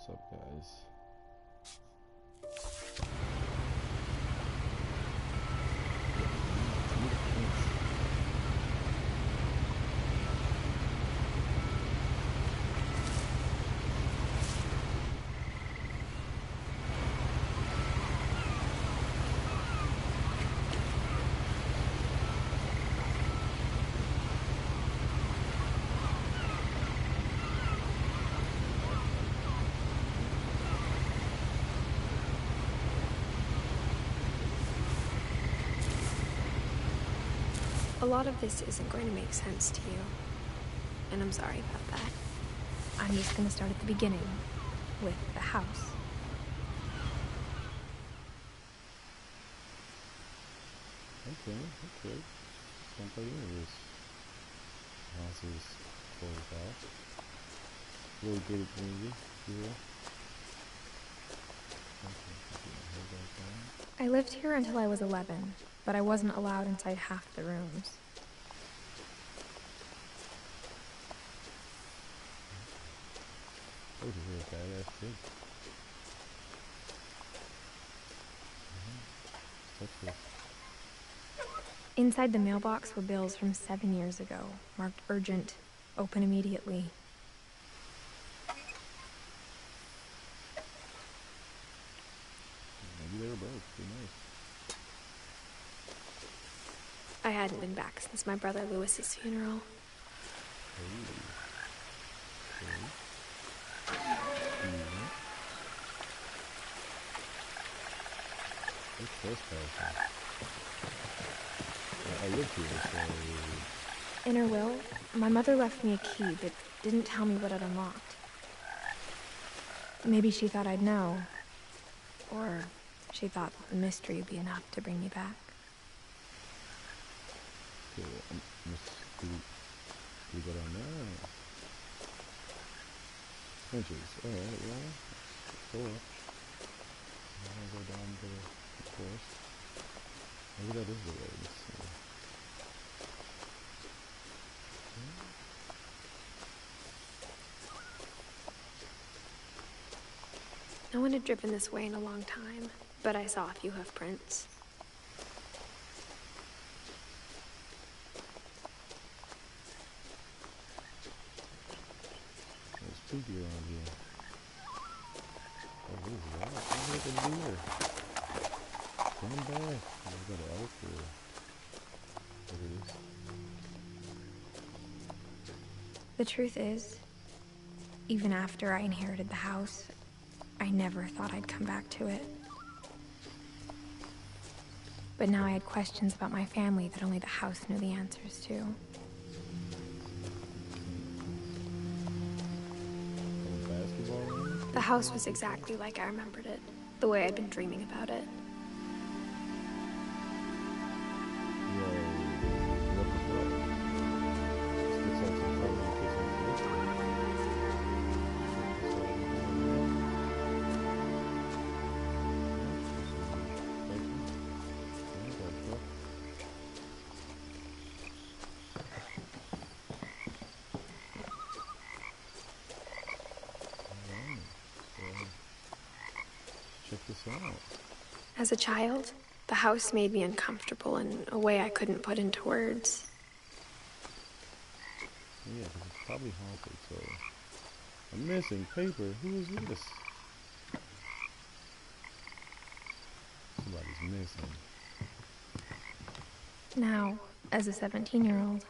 What's up, guys? A lot of this isn't going to make sense to you, and I'm sorry about that. I'm just gonna start at the beginning, with the house. Okay. Jump right into this. House is closed off. Really good movie, here. I lived here until I was 11, but I wasn't allowed inside half the rooms. Oh, you're a badass kid. Touch this. Inside the mailbox were bills from 7 years ago, marked urgent, open immediately. Maybe they were broke, who knows? I hadn't been back since my brother Lewis's funeral. What's trespassing? I live here, so... In her will, my mother left me a key but didn't tell me what it unlocked. Maybe she thought I'd know. Or she thought the mystery would be enough to bring me back. Okay, we go down there. Benches, alright, well, go up. I'm gonna go down to the forest. Maybe that is the way, let's see. No one had driven this way in a long time, but I saw a few hoof prints. It's spooky around here. Oh, what is that? What's a deer? Come back. Oh, we got an elk or... What it is? The truth is, even after I inherited the house, I never thought I'd come back to it. But now I had questions about my family that only the house knew the answers to. Basketball ring? The house was exactly like I remembered it, the way I'd been dreaming about it. What the fuck? This looks like some kind of kitchen floor. Check this out. As a child, the house made me uncomfortable in a way I couldn't put into words. Yeah, because it's probably haunted, so... A missing paper? Who is this? Somebody's missing. Now, as a 17-year-old,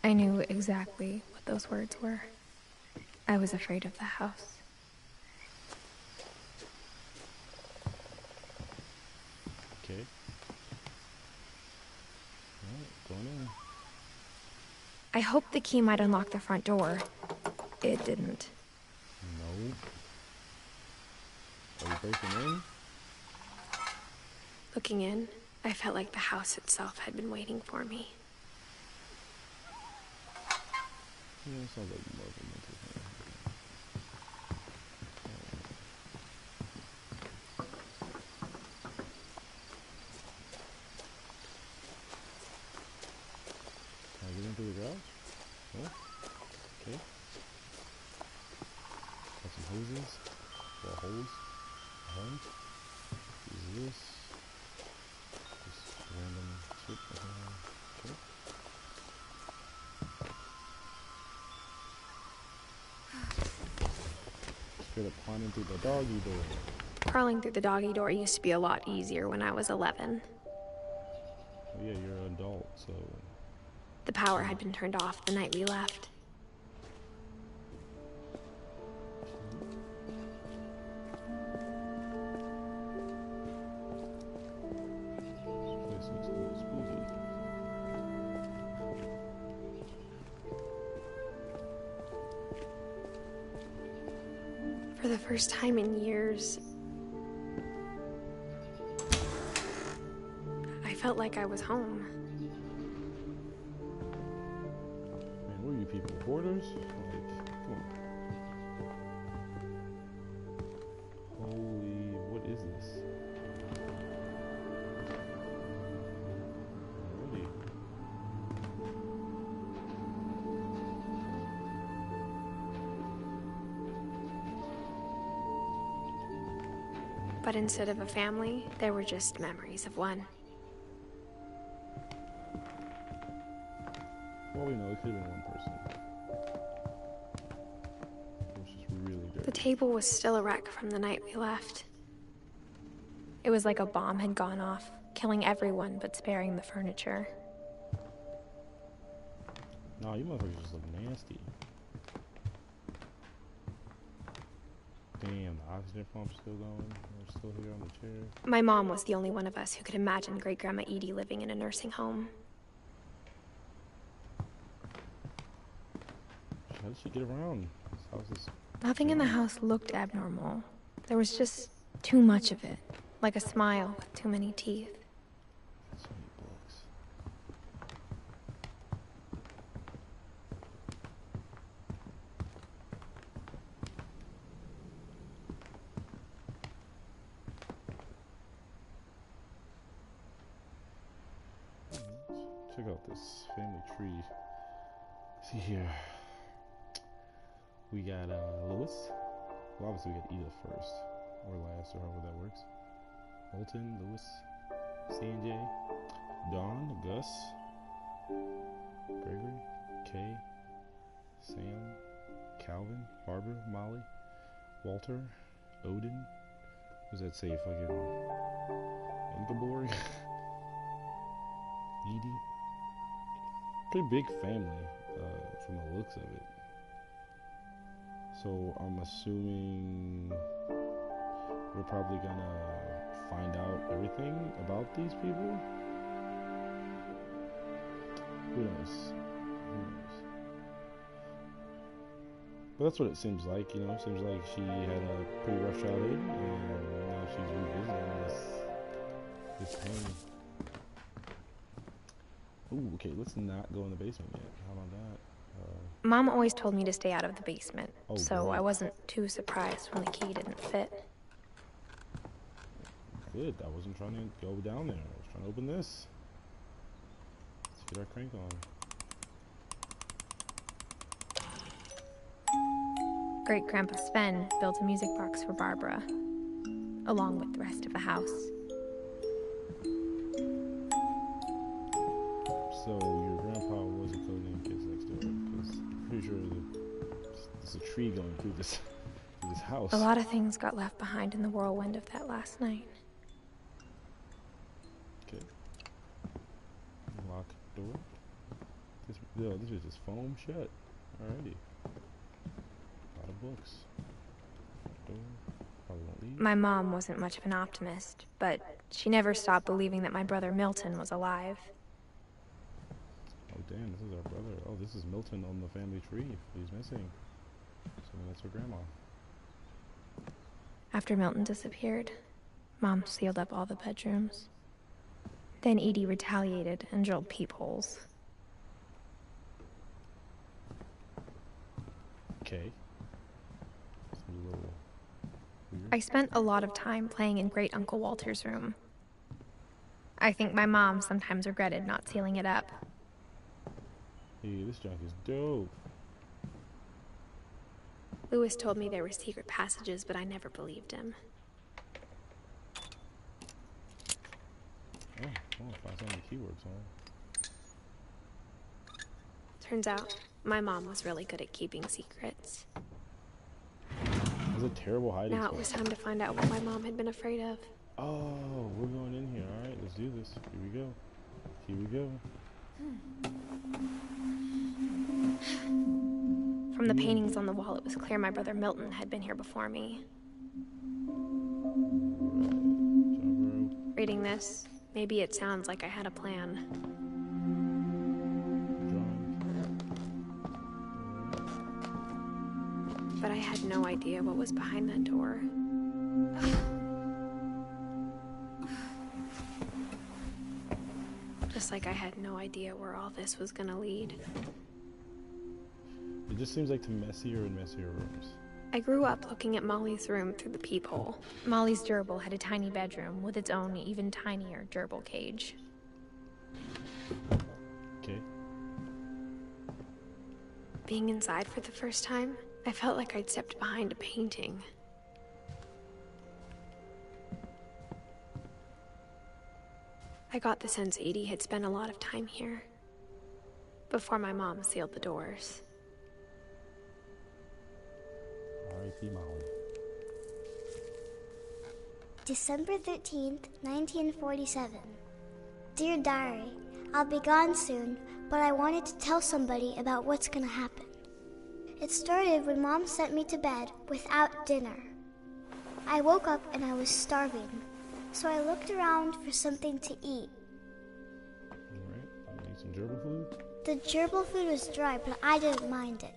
I knew exactly what those words were. I was afraid of the house. Okay. Alright, going in. I hoped the key might unlock the front door. It didn't. No. Are you breaking in? Looking in, I felt like the house itself had been waiting for me. Yeah, it sounds like more of a mental thing. Can I get into the garage? No? Okay. Got some hoses. for holes. Home. Is this just random shit? Okay. Straight up climbing through the doggy door. Crawling through the doggy door used to be a lot easier when I was 11. Oh yeah, you're an adult, so... The power had been turned off the night we left. This place looks a little spooky. For the first time in years, I felt like I was home. Man, what are you people? Hoarders? Like, come on. Holy, what is this? Really? But instead of a family, there were just memories of one. Well, we know it could have been one person. It was just really dirty. The table was still a wreck from the night we left. It was like a bomb had gone off, killing everyone but sparing the furniture. Nah, you motherfuckers just look nasty. Damn, the oxygen pump's still going. We're still here on the chair. My mom was the only one of us who could imagine Great-Grandma Edie living in a nursing home. How did she get around? This house is... Nothing in the house looked abnormal. There was just too much of it, like a smile with too many teeth. So many books. Check out this family tree. See here. We got Lewis. Well, obviously we got Edith first, or last, or however that works. Milton, Lewis, CJ, Don, Gus, Gregory, Kay, Sam, Calvin, Barbara, Molly, Walter, Odin. What does that say? Fucking Ingeborg, Edie. Pretty big family from the looks of it. So I'm assuming we're probably gonna find out everything about these people. Who knows? Who knows? But that's what it seems like, you know. It seems like she had a pretty rough childhood, and now she's revisiting this pain. Ooh, okay, let's not go in the basement yet. How about that? Mom always told me to stay out of the basement, so great. I wasn't too surprised when the key didn't fit. Good, I wasn't trying to go down there. I was trying to open this. Let's get our crank on. Great-Grandpa Sven built a music box for Barbara, along with the rest of the house. So your grandpa was a codename Kids Next Door, because I'm pretty sure there's a tree going through this house. A lot of things got left behind in the whirlwind of that last night. Okay. Lock door. This is just foam shut. Alrighty. A lot of books. Door. Probably won't leave. My mom wasn't much of an optimist, but she never stopped believing that my brother Milton was alive. Oh damn, this is our brother. Oh, this is Milton on the family tree. He's missing. So that's her grandma. After Milton disappeared, Mom sealed up all the bedrooms. Then Edie retaliated and drilled peepholes. Okay. Seems a little weird. I spent a lot of time playing in Great Uncle Walter's room. I think my mom sometimes regretted not sealing it up. Hey, this junk is dope. Louis told me there were secret passages, but I never believed him. Oh, I'll find some of the keywords, huh? Turns out, my mom was really good at keeping secrets. That's a terrible hiding Now spot. it was time to find out what my mom had been afraid of. Oh, we're going in here. All right, let's do this. Here we go. Here we go. From the paintings on the wall, it was clear my brother Milton had been here before me. Reading this, maybe it sounds like I had a plan. But I had no idea what was behind that door. Just like I had no idea where all this was gonna lead. It just seems like to messier and messier rooms. I grew up looking at Molly's room through the peephole. Molly's gerbil had a tiny bedroom with its own even tinier gerbil cage. Okay. Being inside for the first time, I felt like I'd stepped behind a painting. I got the sense Edie had spent a lot of time here, before my mom sealed the doors. R.I.P. Molly. December 13th, 1947. Dear Diary, I'll be gone soon, but I wanted to tell somebody about what's gonna happen. It started when Mom sent me to bed without dinner. I woke up and I was starving, so I looked around for something to eat. Alright, you need some gerbil food? The gerbil food was dry, but I didn't mind it.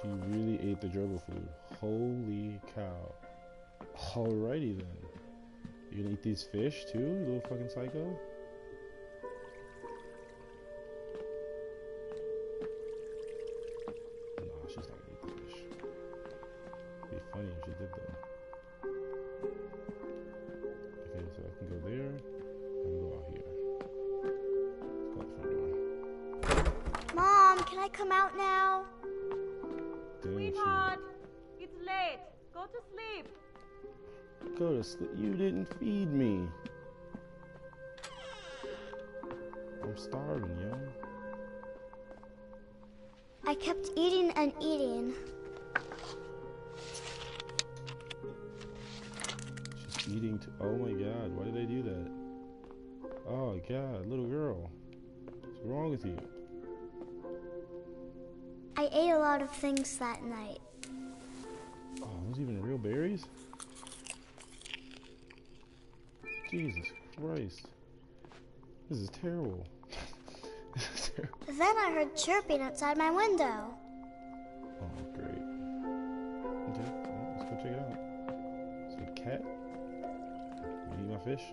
She really ate the gerbil food. Holy cow. Alrighty then. You gonna eat these fish too, you little fucking psycho? Nah, she's not gonna eat the fish. It'd be funny if she did though. Okay, so I can go there and go out here. Let's go out the front door. Mom, can I come out now? Didn't Sweetheart, it's late. Go to sleep. Go to sleep. You didn't feed me. I'm starving, yo. I kept eating and eating. She's eating oh my god, why did I do that? Oh god, little girl. What's wrong with you? I ate a lot of things that night. Oh, those even real berries? Jesus Christ. This is terrible. This is terrible. Then I heard chirping outside my window. Oh, great. Okay, well, let's go check it out. Is it a cat? You eat my fish?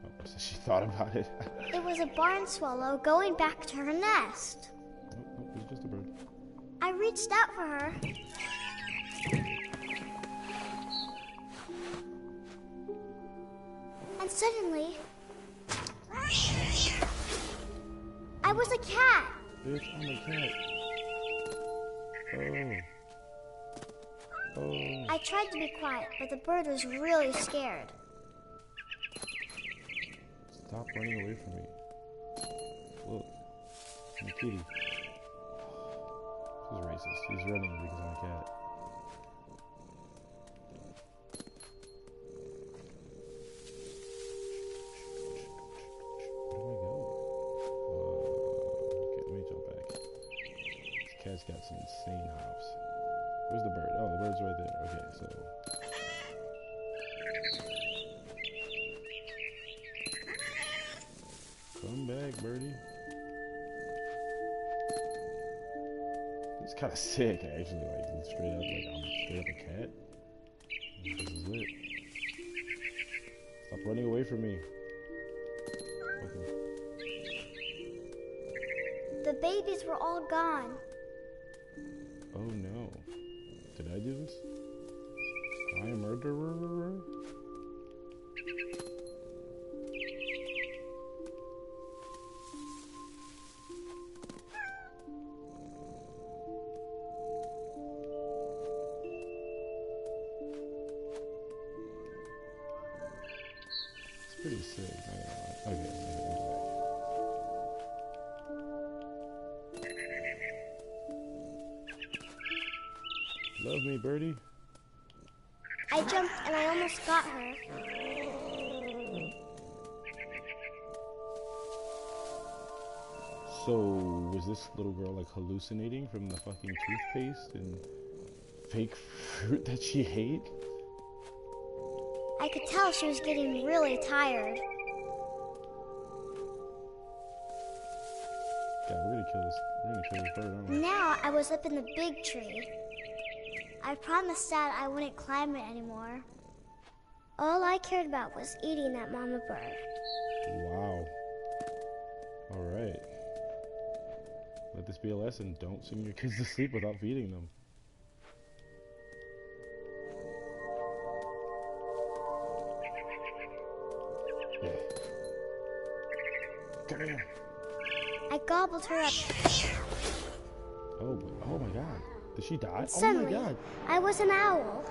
Oh, so she thought about it. It was a barn swallow going back to her nest. Nope, nope, it's just a bird. I reached out for her. And suddenly, I was a cat. Bitch, I'm a cat. Oh. I tried to be quiet, but the bird was really scared. Stop running away from me. Look. I'm a kitty. This is racist. He's running because I'm a cat. Where do I go? Okay, let me jump back. This cat's got some insane hops. Where's the bird? Oh, the bird's right there. Okay, so... Come back, birdie. It's kind of sick, actually. Like straight up, like I'm straight up a cat. This is lit. Stop running away from me. Okay. The babies were all gone. Oh no! Did I do this? Am I a murderer? pretty sick. Okay. Love me, birdie. I jumped and I almost got her. So, was this little girl like hallucinating from the fucking toothpaste and fake fruit that she ate? I could tell she was getting really tired. God, we're gonna kill this bird, aren't we? Now I was up in the big tree. I promised Dad I wouldn't climb it anymore. All I cared about was eating that mama bird. Wow. Alright. Let this be a lesson. Don't sing your kids to sleep without feeding them. Yeah. Come here. I gobbled her up. Oh my god. Did she die? And Oh suddenly, my god. I was an owl.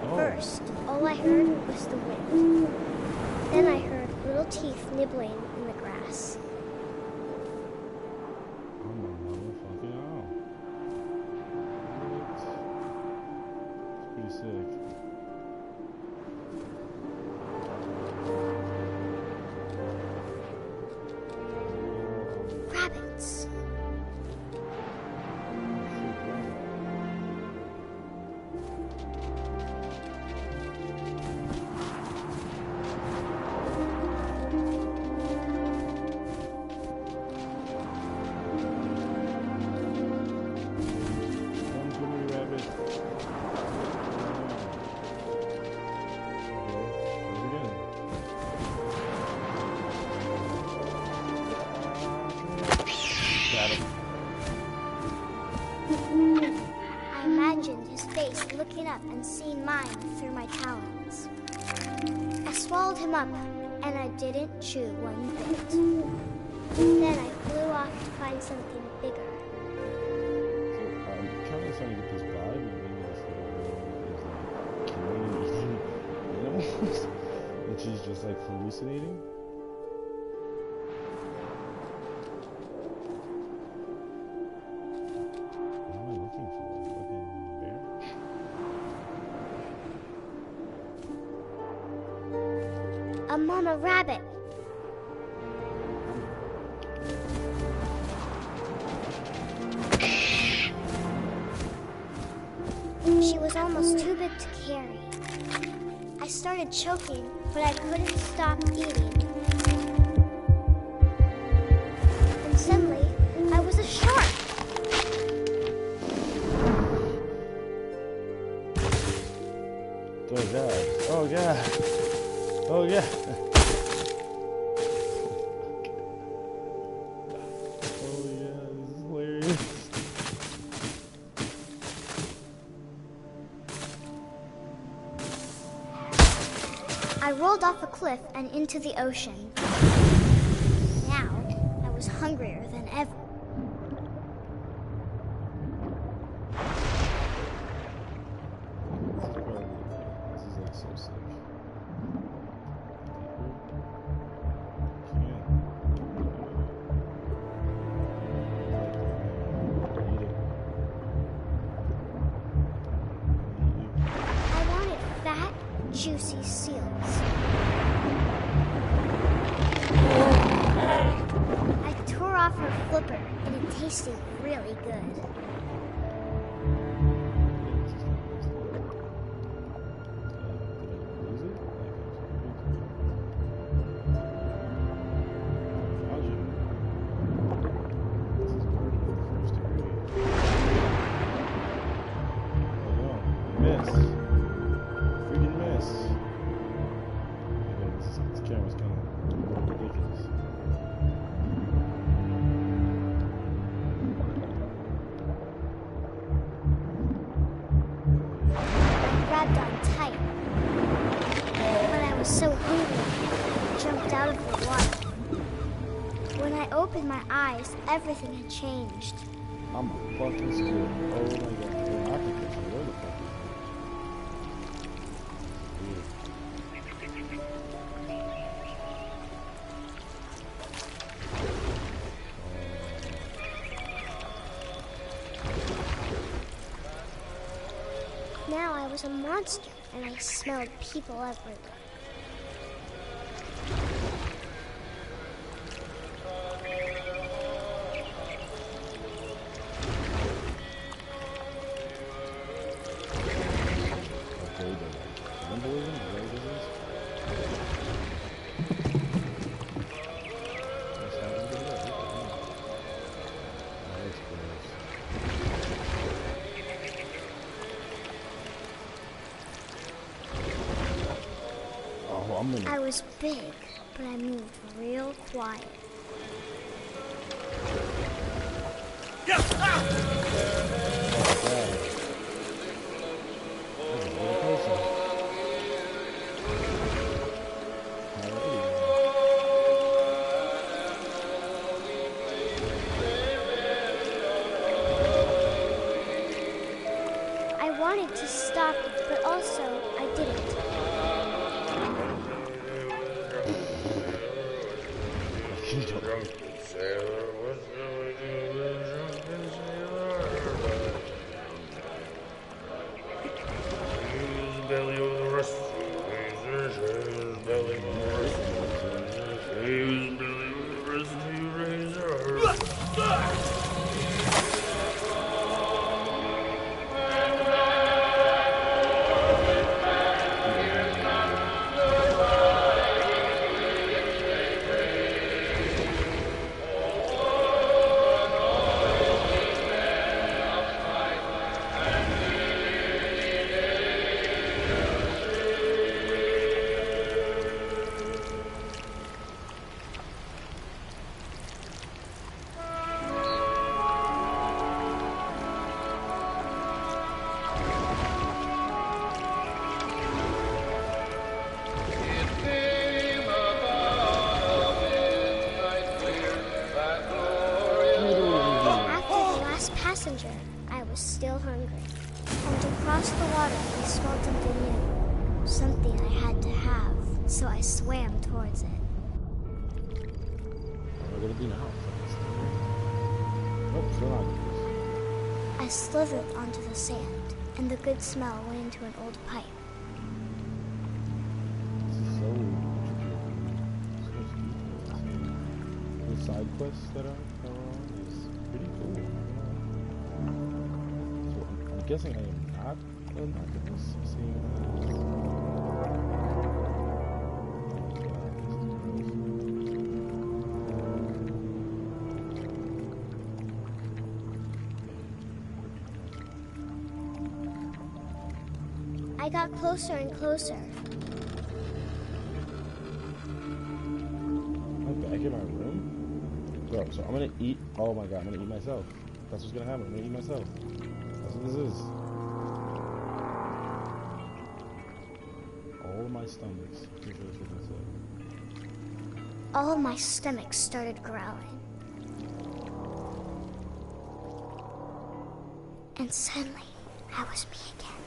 Oh. First, all I heard was the wind. Then I heard little teeth nibbling in the grass. I'm a motherfucking owl. What? It's pretty sick. Rabbits. I imagined his face looking up and seeing mine through my talons. I swallowed him up, and I didn't chew one bit. Then I flew off to find something bigger. So I'm kind of starting to get this vibe that maybe this little girl is like killing and eating animals, and she's just like hallucinating. What am I looking for? Fucking bear? A mama rabbit. She was almost too big to carry. I started choking, but I couldn't stop eating. And suddenly, I was a shark. Oh god. Oh god. Oh yeah. Oh yeah, this is hilarious. I rolled off a cliff and into the ocean. Now, I was hungrier than ever. This is like so sick. I wanted fat, juicy seals. I tore off her flipper, and it tasted really good. Grabbed on tight. But I was so hungry, I jumped out of the water. When I opened my eyes, everything had changed. I'm a fucking squid. Oh my god. An octopus. Where the fuck is now I was a monster, and I smelled people everywhere. Okay, but cannibalism? Is that what this is? What's happening to that? What the hell? That's gross. Oh, I'm gonna. I was big, but I moved real quiet. I wanted to stop it, but also I didn't. Passenger, I was still hungry. And to cross the water, I smelled something new. Something I had to have, so I swam towards it. What am I gonna do now? Oh, still not. I slithered onto the sand, and the good smell went into an old pipe. This is so intricate. The side quests that are on is pretty cool. So I'm guessing I am not unlocking this. Seeing I got closer and closer. I'm back in my room? Bro, so I'm gonna eat. Oh my god, I'm gonna eat myself. That's what's gonna happen. I'm gonna eat myself. That's what this is. All of my stomachs. Here's what it's gonna say. All my stomach started growling. And suddenly, I was me again.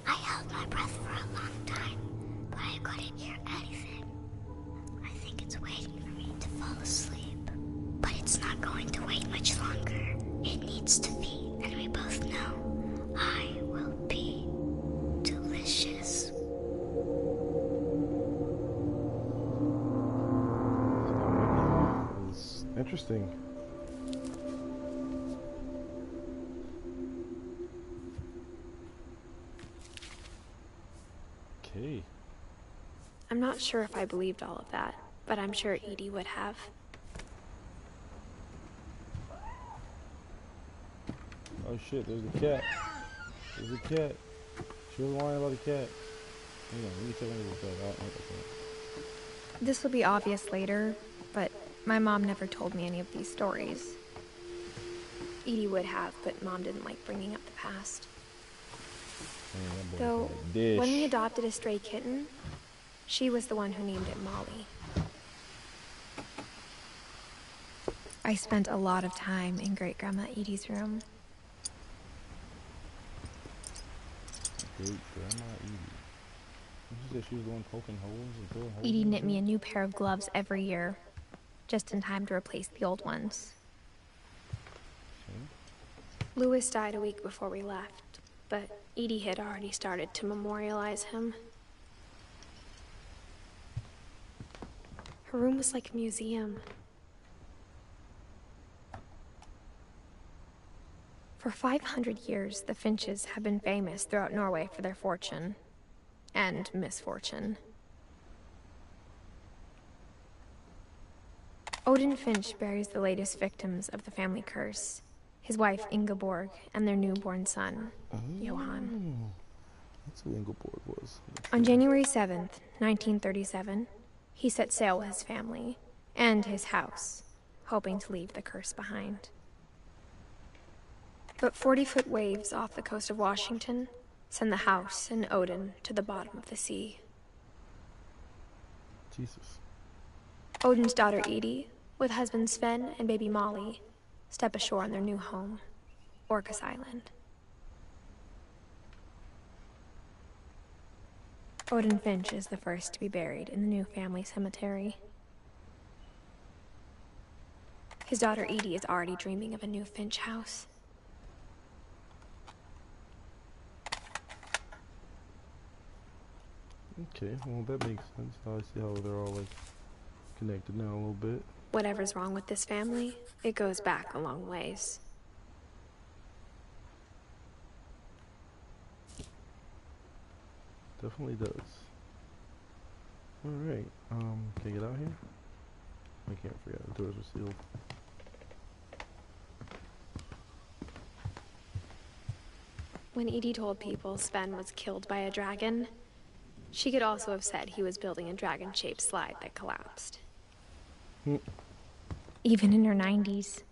I held my breath for a long time, but I couldn't hear anything. I think it's waiting for me to fall asleep. But it's not going to wait much longer. It needs to be, and we both know I will be delicious. It's interesting. Okay. I'm not sure if I believed all of that, but I'm sure Edie would have. Oh shit, there's the cat. There's the cat. She was lying about the cat. Hang on, let me check into the cat. This will be obvious later, but my mom never told me any of these stories. Edie would have, but Mom didn't like bringing up the past. Though, when we adopted a stray kitten, she was the one who named it Molly. I spent a lot of time in Great-Grandma Edie's room. Great-Grandma Edie. You said she was the one poking holes and filling holes? Edie knit me a new pair of gloves every year, just in time to replace the old ones. Okay. Louis died a week before we left, but Edie had already started to memorialize him. Her room was like a museum. For 500 years, the Finches have been famous throughout Norway for their fortune and misfortune. Odin Finch buries the latest victims of the family curse, his wife Ingeborg and their newborn son, Johan. That's who Ingeborg was. On January 7th, 1937, he set sail with his family and his house, hoping to leave the curse behind. But 40-foot waves off the coast of Washington send the house and Odin to the bottom of the sea. Jesus. Odin's daughter Edie, with husband Sven and baby Molly, step ashore on their new home, Orcas Island. Odin Finch is the first to be buried in the new family cemetery. His daughter Edie is already dreaming of a new Finch house. Okay, well that makes sense. I see how they're all like connected now a little bit. Whatever's wrong with this family, it goes back a long ways. Definitely does. Alright, can I get out here? I can't forget, the doors are sealed. When Edie told people Sven was killed by a dragon, she could also have said he was building a dragon-shaped slide that collapsed. Even in her 90s,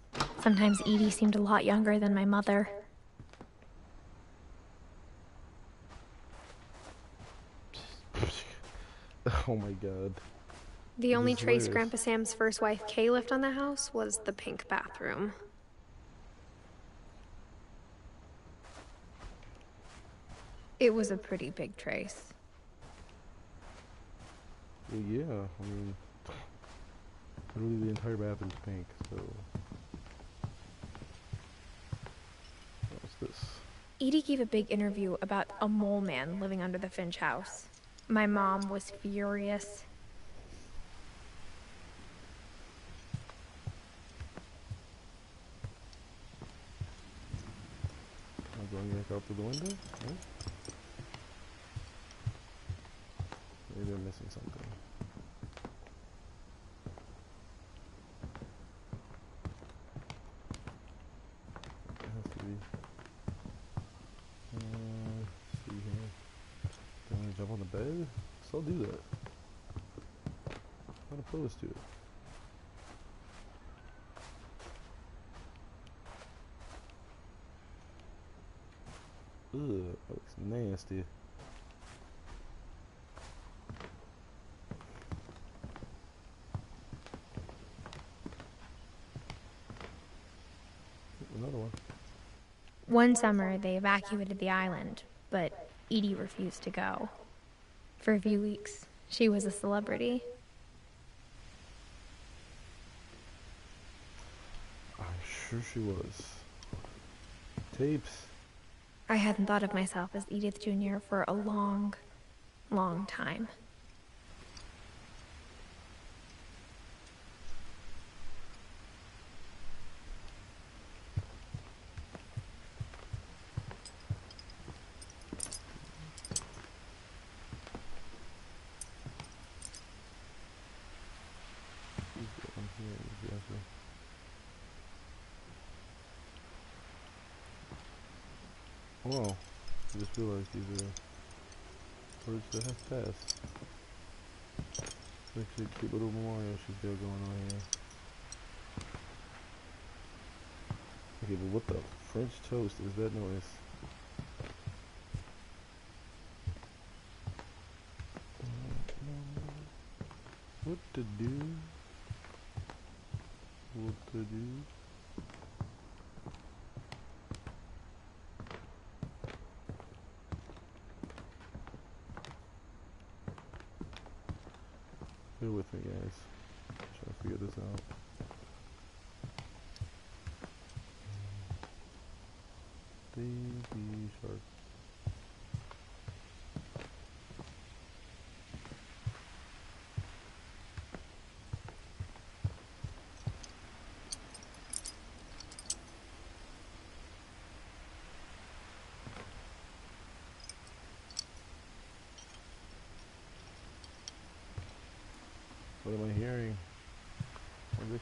sometimes Edie seemed a lot younger than my mother. Oh my god. The only This is trace hilarious. Grandpa Sam's first wife Kay left on the house was the pink bathroom. It was a pretty big trace. Well, yeah, I mean, literally the entire bathroom's pink, so. What's this? Edie gave a big interview about a mole man living under the Finch house. My mom was furious. I'm going back out through the window? No? Maybe I'm missing something. It has to be. Let's see here. Do I want to jump on the bed? So I'll do that. I'm not opposed to it. Ugh, that looks nasty. Another one. One summer, they evacuated the island, but Edie refused to go. For a few weeks, she was a celebrity. I'm sure she was. Tapes. I hadn't thought of myself as Edith Jr. for a long, long time. Oh, I just realized these are words that have passed. It's actually a cute little memorial she's got going on here. Okay, but what the French toast is that noise? What to do? What to do? Bear with me, guys. Trying to figure this out. Baby shark.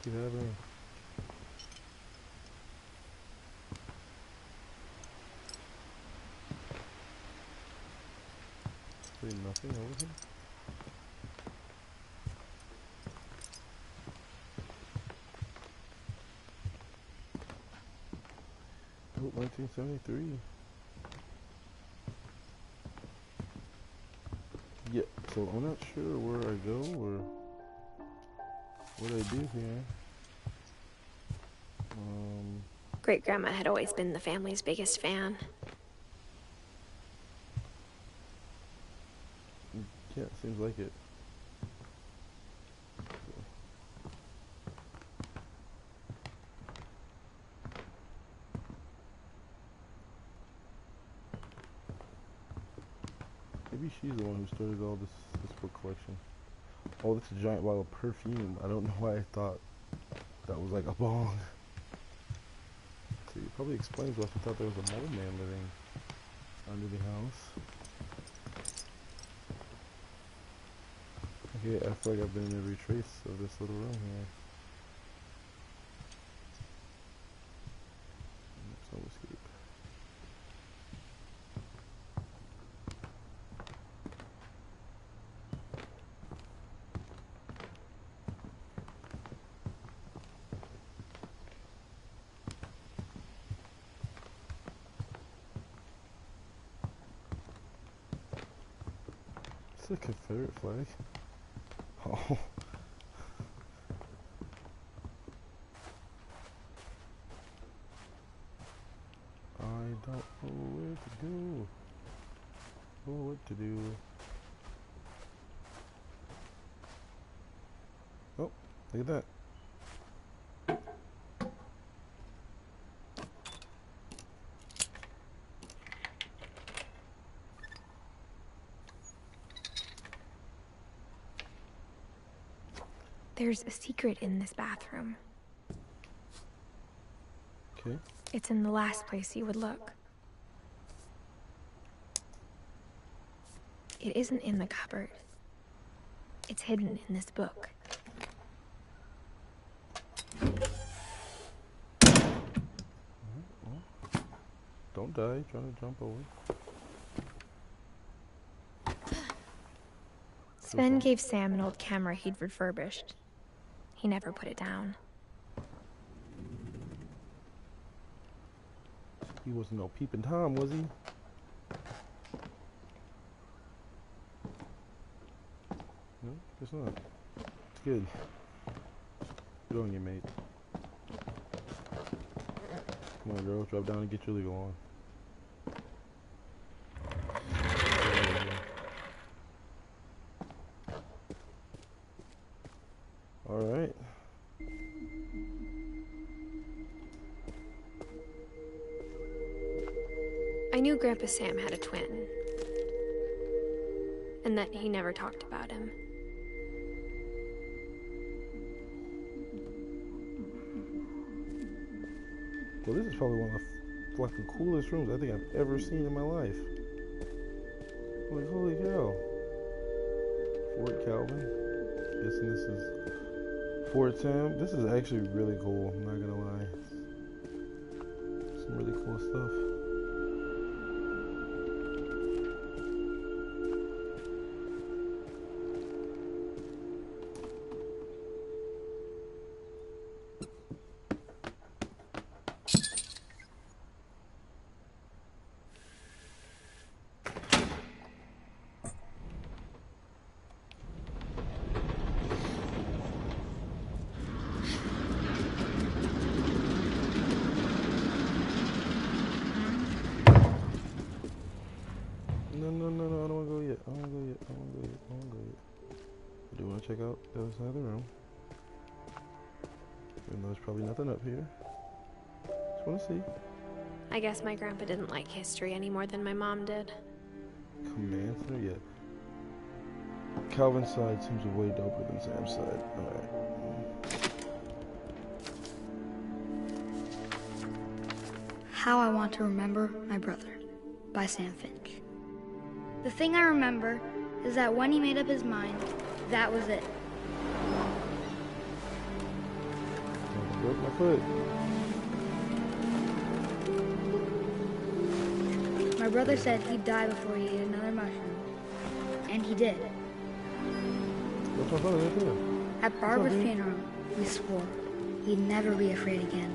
keep happening? There's nothing over here. Oh, 1973. Yeah, so I'm not sure where I go or what I do here. Great-grandma had always been the family's biggest fan. Yeah, seems like it. Maybe she's the one who started all this book collection. Oh, that's a giant bottle of perfume. I don't know why I thought that was like a bong. So it probably explains why she thought there was a mole man living under the house. Okay, I feel like I've been in every trace of this little room here. There's no escape. It's a Confederate flag. Oh. I don't know where to go or what to do. Oh, look at that. There's a secret in this bathroom. Okay. It's in the last place you would look. It isn't in the cupboard. It's hidden in this book. Well, don't die trying to jump over. Sven gave Sam an old camera he'd refurbished. He never put it down. He wasn't no peeping Tom, was he? No, guess not. It's good. Good on you, mate. Come on, girl. Drop down and get your legal on. Alright. I knew Grandpa Sam had a twin, and that he never talked about him. Well, this is probably one of the coolest rooms I think I've ever seen in my life. Like, holy cow. Fort Calvin. Guessing this is Fort Sam. This is actually really cool, I'm not gonna lie. Some really cool stuff. No, I don't want to go yet. I don't want to go yet. I do want to check out the other side of the room. Even though there's probably nothing up here. Just want to see. I guess my grandpa didn't like history any more than my mom did. Command center? Yeah. Calvin's side seems way doper than Sam's side. Alright. How I Want to Remember My Brother by Sam Finch. The thing I remember is that when he made up his mind, that was it. Broke my foot. My brother said he'd die before he ate another mushroom. And he did. What's my brother right there? At Barbara's funeral, we swore he'd never be afraid again.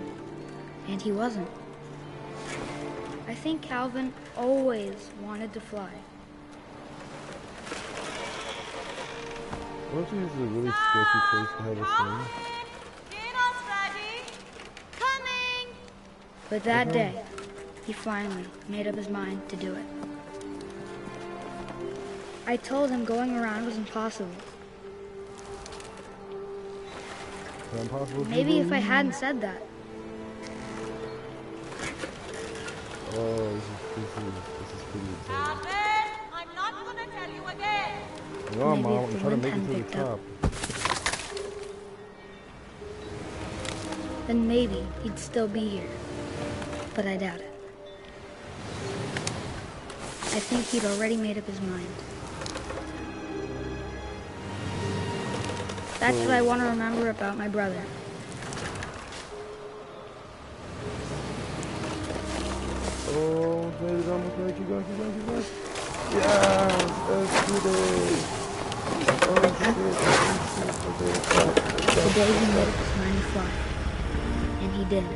And he wasn't. I think Calvin always wanted to fly. Don't you use a really sketchy place to have a swing? Dinner's ready. Coming. But that day, he finally made up his mind to do it. I told him going around was impossible. Impossible. Maybe if I hadn't said that. Oh, this is pretty exciting. Calvin, I'm not gonna tell you again. No, Maybe Mom, if I'm the trying to wind make it hadn't to the picked up. top. Then maybe he'd still be here. But I doubt it. I think he'd already made up his mind. That's what I want to remember about my brother. Oh, it's almost ready. Keep going. Yes, let's do this. Oh, shit. The day he made up his mind to fly. And he did.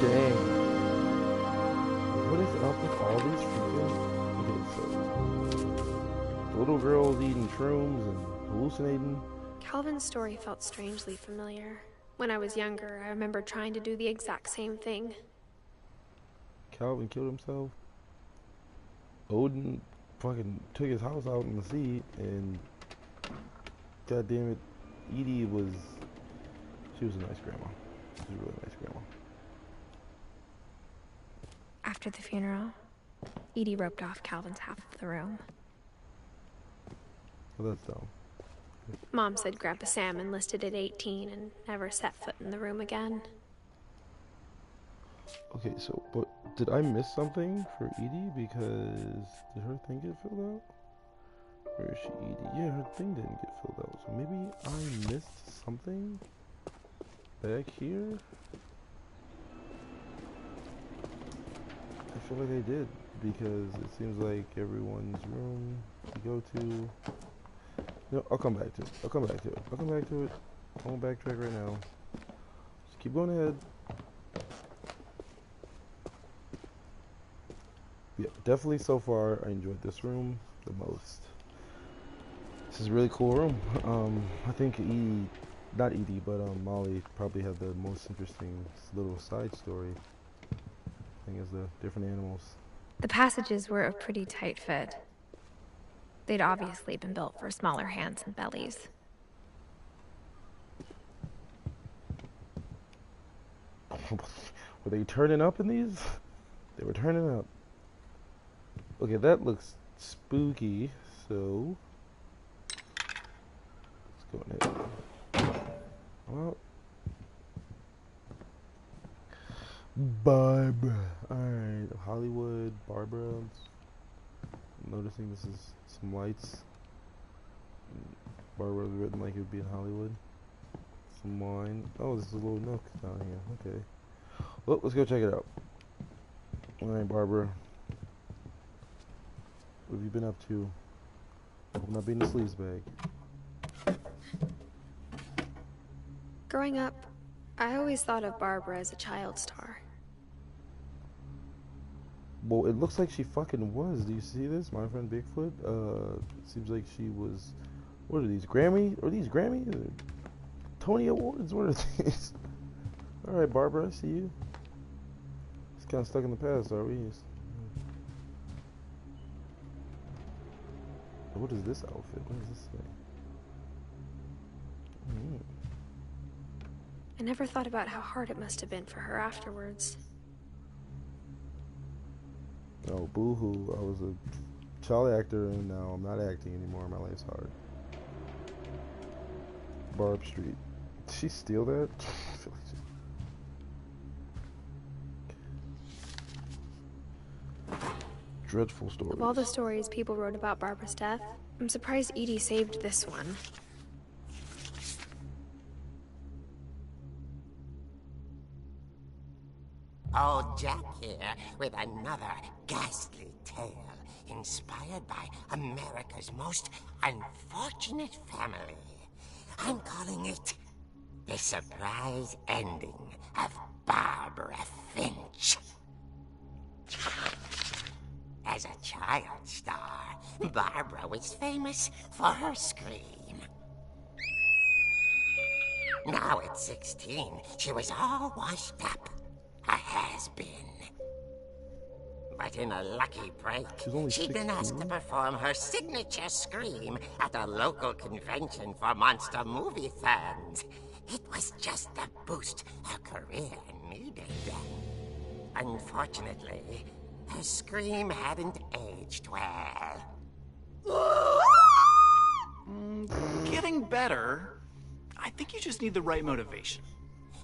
Dang. What is up with all these freaking... Okay, so... Little girls eating shrooms and hallucinating. Calvin's story felt strangely familiar. When I was younger, I remember trying to do the exact same thing. Calvin killed himself. Odin fucking took his house out in the sea, and god damn it, Edie was... She was a nice grandma. She was a really nice grandma. After the funeral, Edie roped off Calvin's half of the room. Well, that's dumb. Mom said Grandpa Sam enlisted at 18 and never set foot in the room again. Okay, so, but did I miss something for Edie? Because did her thing get filled out? Where is she, Edie? Yeah, her thing didn't get filled out. So maybe I missed something back here? I feel like I did, because it seems like everyone's room to go to. No, I'll come back to it. I'll come back to it. I won't backtrack right now. Just keep going ahead. Yeah, definitely so far I enjoyed this room the most. This is a really cool room. I think not Edie, but Molly probably had the most interesting little side story. Thing is the different animals. The passages were a pretty tight fit. They'd obviously been built for smaller hands and bellies. Were they turning up in these? They were turning up. Okay, that looks spooky, so let's go ahead. Well, Barbara. Alright, Hollywood, Barbara. I'm noticing this is some lights. Barbara was written like it would be in Hollywood. Some wine. Oh, this is a little nook down here. Okay. Well, let's go check it out. Alright, Barbara. What have you been up to? Hope not being the sleaze bag. Growing up, I always thought of Barbara as a child star. Well, it looks like she fucking was. Do you see this? My friend Bigfoot? Seems like she was... What are these? Grammy? Are these Grammys? Or Tony Awards? What are these? Alright, Barbara, I see you. It's kind of stuck in the past, are we? What is this outfit? What does this say? I never thought about how hard it must have been for her afterwards. Oh, boo-hoo. I was a child actor and now I'm not acting anymore. My life's hard. Barb Street. Did she steal that? I feel like dreadful stories. Of all the stories people wrote about Barbara's death, I'm surprised Edie saved this one. Old Jack here with another ghastly tale inspired by America's most unfortunate family. I'm calling it The Surprise Ending of Barbara Finch. As a child star, Barbara was famous for her scream. Now at 16, she was all washed up. A has-been. But in a lucky break, she'd been asked to perform her signature scream at a local convention for monster movie fans. It was just the boost her career needed. Unfortunately, her scream hadn't aged well. Getting better. I think you just need the right motivation.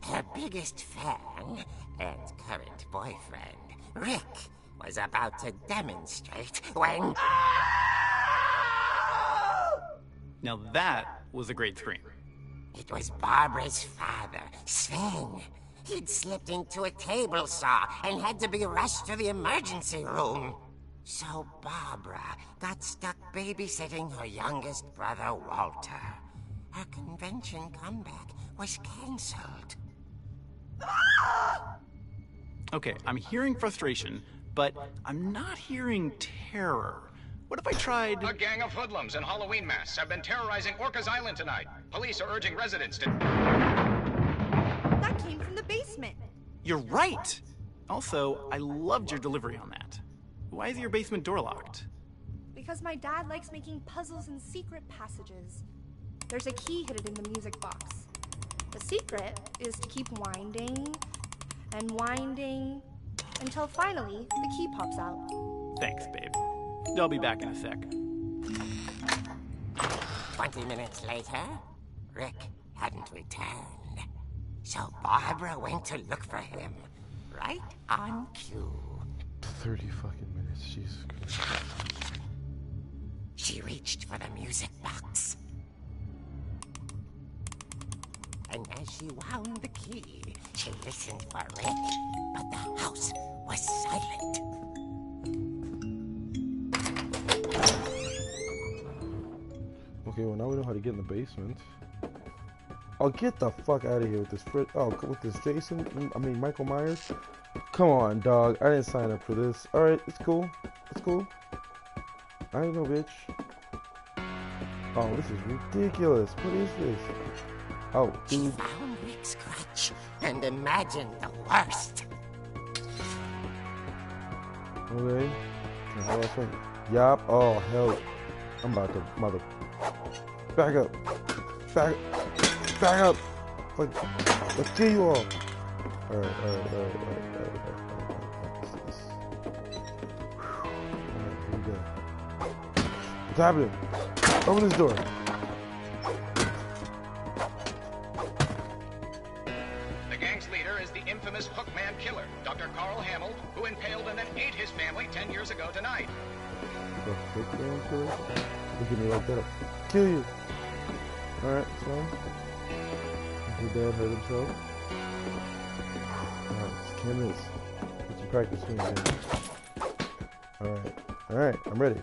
Her biggest fan and current boyfriend, Rick, was about to demonstrate when... Now that was a great scream. It was Barbara's father, Sven. He'd slipped into a table saw and had to be rushed to the emergency room. So Barbara got stuck babysitting her youngest brother, Walter. Her convention comeback was cancelled. Okay, I'm hearing frustration, but I'm not hearing terror. What if I tried... A gang of hoodlums in Halloween masks have been terrorizing Orcas Island tonight. Police are urging residents to... That came from the basement. You're right! Also, I loved your delivery on that. Why is your basement door locked? Because my dad likes making puzzles and secret passages. There's a key hidden in the music box. The secret is to keep winding and winding until finally the key pops out. Thanks, babe. I'll be back in a sec. 20 minutes later, Rick hadn't returned. So Barbara went to look for him, right on cue. 30 fucking minutes, Jesus Christ. She reached for the music box. And as she wound the key, she listened for Rick, but the house was silent. Okay, well now we know how to get in the basement. Oh, get the fuck out of here with this with this Jason, Michael Myers. Come on, dog. I didn't sign up for this. Alright, it's cool. It's cool. I ain't no bitch. Oh, this is ridiculous. What is this? Oh, dude. She found Rick's crutch and imagined the worst. Okay. How do I swing? Yup. Oh, hell. I'm about to mother... Back up. Back up. Let's kill you all. Alright. Here we go. What's happening? Open this door. The gang's leader is the infamous Hookman killer, Dr. Carl Hamill, who impaled and then ate his family 10 years ago tonight. The Hookman killer? Look at me like that. I'll kill you. Alright, it's fine. Your dad hurt himself. Alright, let's can this. Get some practice swinging. Alright, I'm ready.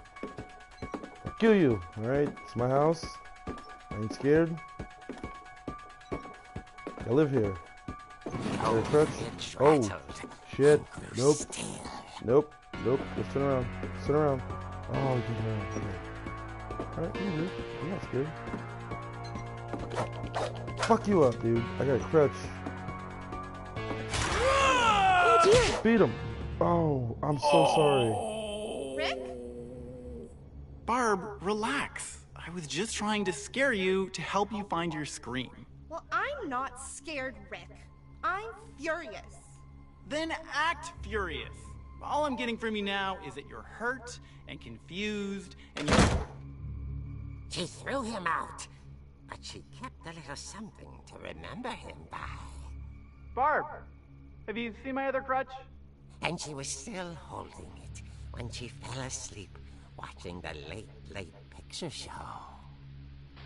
I'll kill you. Alright, it's my house. I ain't scared. I live here. There, crutch. Oh, shit. Nope. Let's turn around. Oh, you can turn around. Alright, you're good. I'm not scared. Fuck you up, dude. I got a crutch. Oh dear! Beat him. Oh, I'm so sorry. Rick? Barb, relax. I was just trying to scare you to help you find your scream. Well, I'm not scared, Rick. I'm furious. Then act furious. All I'm getting from you now is that you're hurt and confused and you're... She threw him out, but she kept a little something to remember him by. Barb, have you seen my other crutch? And she was still holding it when she fell asleep watching the late picture show.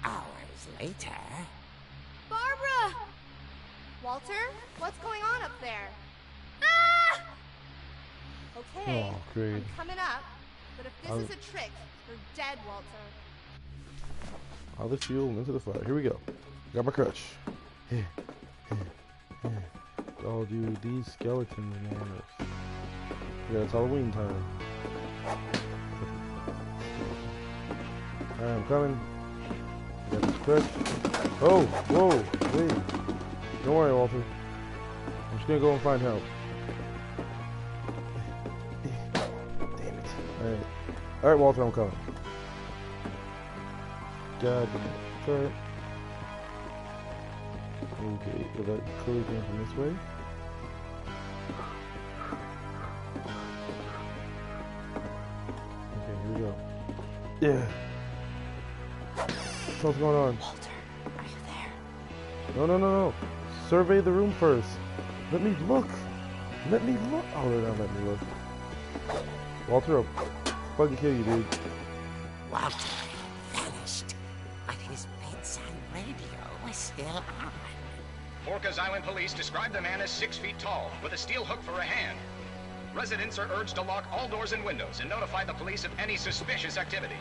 Hours later... Barbara! Walter, what's going on up there? Ah! Okay, Oh, great. I'm coming up, but if this is a trick, you're dead, Walter. All the fuel into the fire. Here we go. Got my crutch. Oh, dude, these skeletons, man. Yeah, it's Halloween time. Alright, I'm coming. Got this crutch. Oh, whoa, wait. Don't worry, Walter. I'm just gonna go and find help. Damn it. Alright. Alright, Walter, I'm coming. God damn it. Sorry. Okay, well that clearly came from this way. Okay, here we go. Yeah. What's going on? Walter, are you there? No. Survey the room first. Let me look. Let me look. Oh, they're not letting me look. Walter, I'll fucking kill you, dude. Walter vanished, but his bedside radio was still on. Orcas Island police describe the man as 6 feet tall, with a steel hook for a hand. Residents are urged to lock all doors and windows and notify the police of any suspicious activity.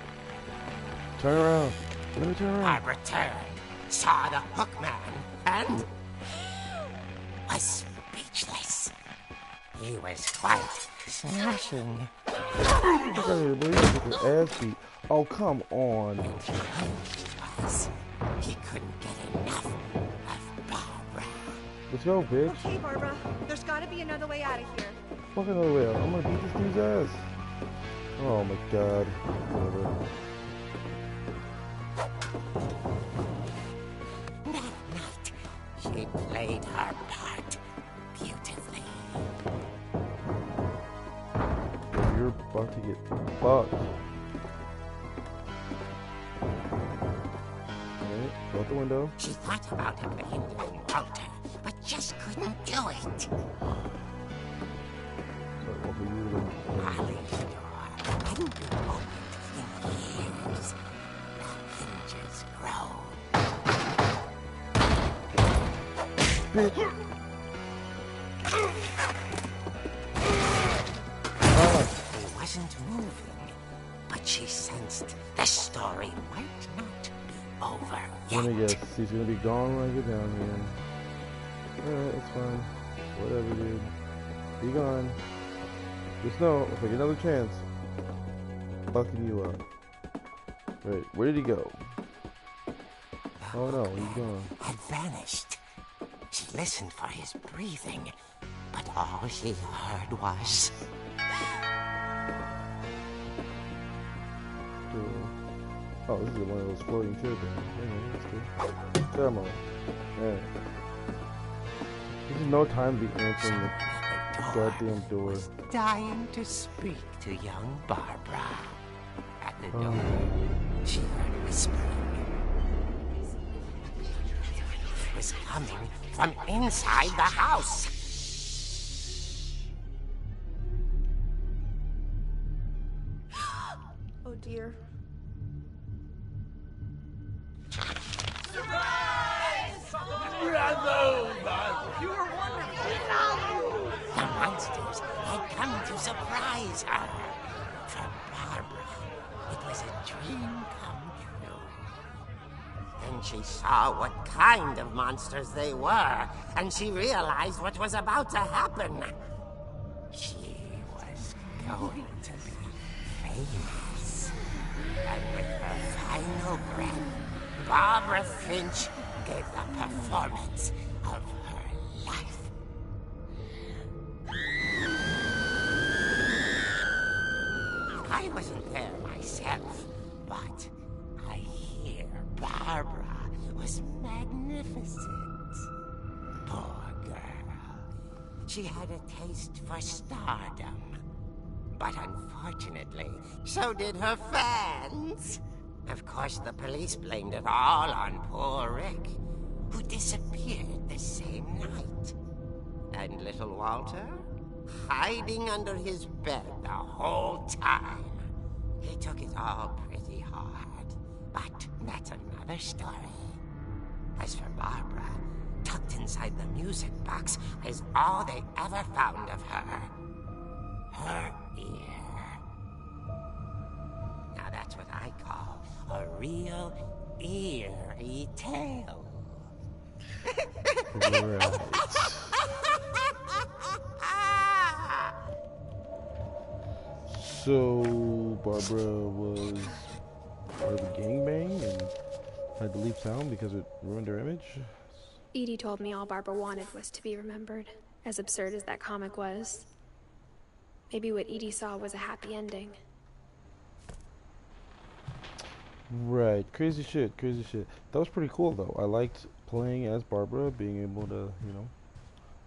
Turn around. Let me turn around. Barbara turned, saw the hook man, and was speechless. He was quite smashing. I can't believe you took your ass beat. Oh, come on. He couldn't get enough of Barbara. Let's go, bitch. Okay, Barbara, there's gotta be another way out of here. Fuck another way out. I'm gonna beat this dude's ass. Oh my god. Whatever. That night, she played her part beautifully. You're about to get fucked. Alright, go out the window. She thought about abandoning Walter, but just couldn't do it. Sorry, Walter, you were Molly's door hadn't been opened in years. The hinges groaned. Bitch. He wasn't moving, but she sensed the story might not be over Let me yet. guess. He's gonna be gone when I get down here. Alright, it's fine. Whatever, dude. Be gone. Just know, if I get another chance, fucking you up. Wait, where did he go? Oh no, he's gone. Had vanished. She listened for his breathing, but all she heard was... Oh, this is one of those floating turbines. Yeah, that's good. Thermal. Yeah. This is no time to be answering the goddamn door. dying to speak to young Barbara. At the door, she heard whispering. It was coming from inside the house. Oh dear. The monsters had come to surprise her. For Barbara, it was a dream come true. Then she saw what kind of monsters they were, and she realized what was about to happen. She was going to be famous. And with her final breath, Barbara Finch gave the performance of her life. I wasn't there myself, but I hear Barbara was magnificent. Poor girl. She had a taste for stardom. But unfortunately, so did her fans. Of course, the police blamed it all on poor Rick, who disappeared the same night. And little Walter? Hiding under his bed the whole time. He took it all pretty hard, but that's another story. As for Barbara, tucked inside the music box is all they ever found of her. Her ear. Now that's what I call a real eerie tale. Right. So Barbara was part of a gangbang and had to leave town because it ruined her image? Edie told me all Barbara wanted was to be remembered, as absurd as that comic was. Maybe what Edie saw was a happy ending. Right, crazy shit. That was pretty cool though. I liked playing as Barbara, being able to, you know.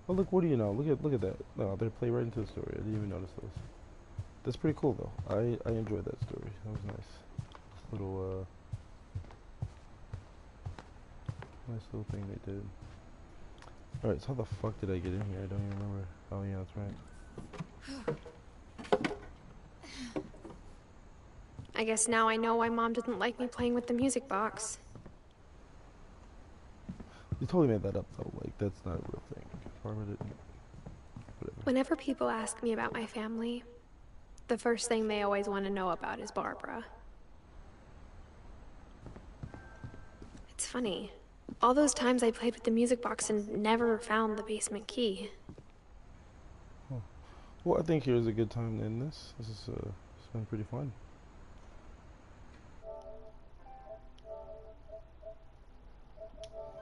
Oh look, what do you know? Look at that. No, they play right into the story. I didn't even notice those. That's pretty cool though. I enjoyed that story. That was nice. Little nice little thing they did. Alright, so how the fuck did I get in here? I don't even remember. Oh yeah, that's right. I guess now I know why Mom didn't like me playing with the music box. You totally made that up though. Like, that's not a real thing. Barbara didn't. Whatever. Whenever people ask me about my family, the first thing they always want to know about is Barbara. It's funny. All those times I played with the music box and never found the basement key. Well, I think here's a good time to end this. It's been pretty fun.